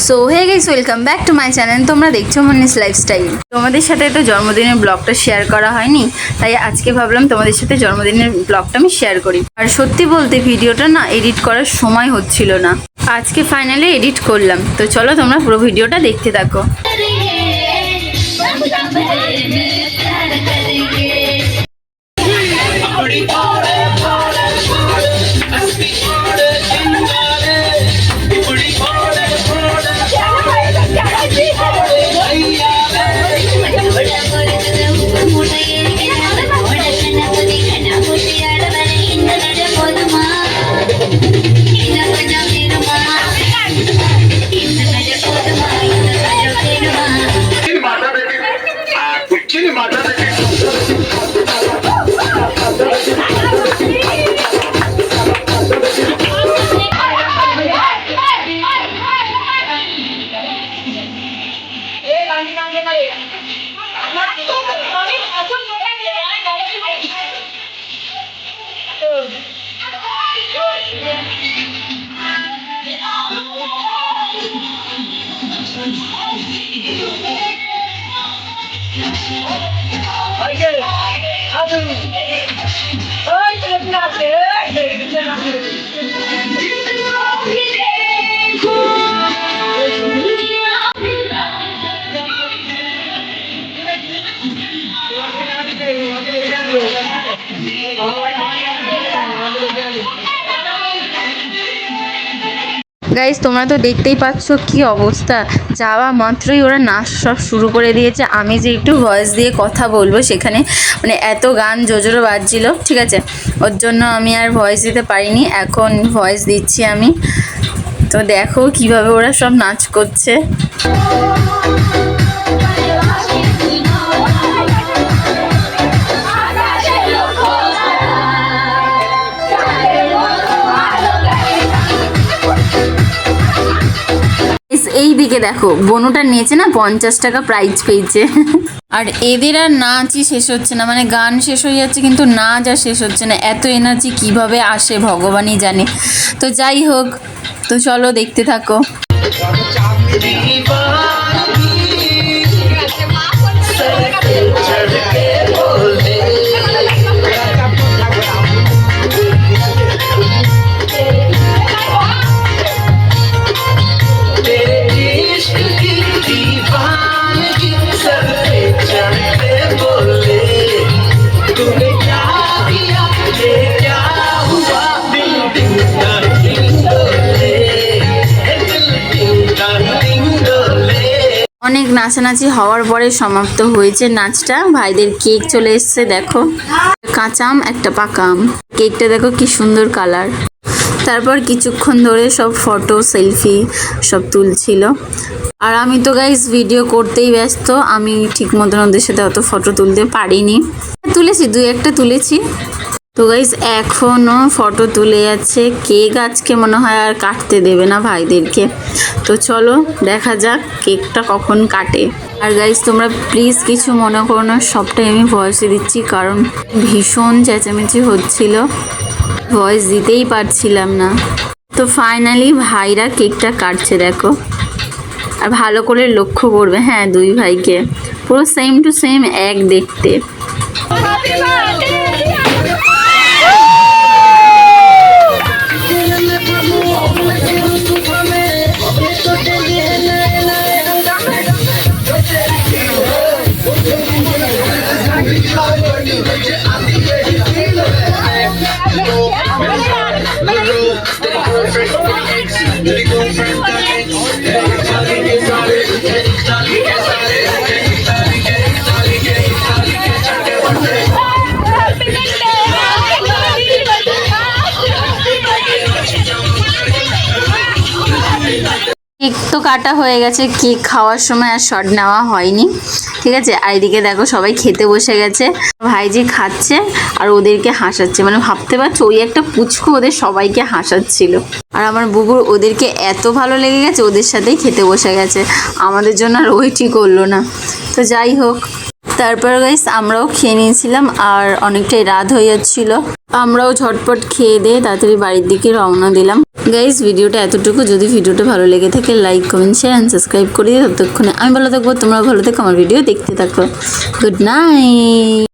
So hey guys, welcome back to my channel. তোমরা দেখছো Moni's lifestyle. তোমাদের সাথে তো জন্মদিনের ব্লগটা শেয়ার করা হয়নি, তাই আজকে ভাবলাম তোমাদের সাথে জন্মদিনের ব্লগটা আমি শেয়ার করি। আর সত্যি বলতে ভিডিওটা না এডিট করার সময় হচ্ছিল না, আজকে ফাইনালি এডিট করলাম। তো চলো তোমরা পুরো ভিডিওটা দেখতে থাকো। গাইস, তোমরা তো দেখতেই পাচ্ছ কি অবস্থা। যাওয়া মাত্রই ওরা নাচ সব শুরু করে দিয়েছে। আমি যে একটু ভয়েস দিয়ে কথা বলবো সেখানে মানে এত গান জোরে বাজছিল, ঠিক আছে, ওর জন্য আমি আর ভয়েস দিতে পারিনি। এখন ভয়েস দিচ্ছি আমি। তো দেখো কিভাবে ওরা সব নাচ করছে। এই দিকে দেখো, বনুটা নিয়েছে না 50 টাকা প্রাইজ পেয়েছে। আর এদের আর নাচই শেষ হচ্ছে না, মানে গান শেষ হয়ে যাচ্ছে কিন্তু নাচ আর শেষ হচ্ছে না। এত এনার্জি কিভাবে আসে ভগবানই জানে। তো যাই হোক, তো চলো দেখতে থাকো। অনেক নাচানাচি হওয়ার পরে সমাপ্ত হয়েছে নাচটা। ভাইদের কেক চলে এসছে, দেখো, কাঁচা আম একটা পাকা আম। কেকটা দেখো কি সুন্দর কালার। তারপর কিছুক্ষণ ধরে সব ফটো সেলফি সব তুলছিল। আর আমি তো গাইস ভিডিও করতেই ব্যস্ত, আমি ঠিক মতন ওদের সাথে অত ফটো তুলতে পারিনি। তুলেছি, 2-1টা তুলেছি। তো গাইস এখনও ফটো তুলে যাচ্ছে। কেক আজকে মনে হয় আর কাটতে দেবে না ভাইদেরকে। তো চলো দেখা যাক কেকটা কখন কাটে। আর গাইস তোমরা প্লিজ কিছু মনে করো না, সবটাই আমি ভয়েসে দিচ্ছি কারণ ভীষণ চেঁচামেচি হচ্ছিল, ভয়েস দিতেই পারছিলাম না। তো ফাইনালি ভাইরা কেকটা কাটছে দেখো। আর ভালো করে লক্ষ্য করবে, হ্যাঁ, 2 ভাইকে পুরো সেম টু সেম এক দেখতে। কেক তো কাটা হয়ে গেছে, কেক খাওয়ার সময় আর শট নেওয়া হয়নি, ঠিক আছে। আর এদিকে দেখো সবাই খেতে বসে গেছে। ভাইজি খাচ্ছে আর ওদেরকে হাসাচ্ছে, মানে ভাবতে পারছো ওই একটা পুচকু ওদের সবাইকে হাসাচ্ছিল। আর আমার বুবুর ওদেরকে এত ভালো লেগে গেছে, ওদের সাথেই খেতে বসে গেছে, আমাদের জন্য আর ওইটি করলো না। তো যাই হোক, তারপর গাইস আমরাও খেয়ে নিয়েছিলাম আর অনেকটাই রাত হয়ে যাচ্ছিল। আমরাও ঝটপট খেয়ে দিয়ে তাড়াতাড়ি বাড়ির দিকে রওনা দিলাম। গাইস ভিডিওটা এতটুকু। যদি ভিডিওটা ভালো লেগে থাকে like comment share and subscribe করে দিও। ততক্ষণে আমি ভালো থাকবো, তোমরা ভালো থাকো, আমার ভিডিও দেখতে থাকো। Good night.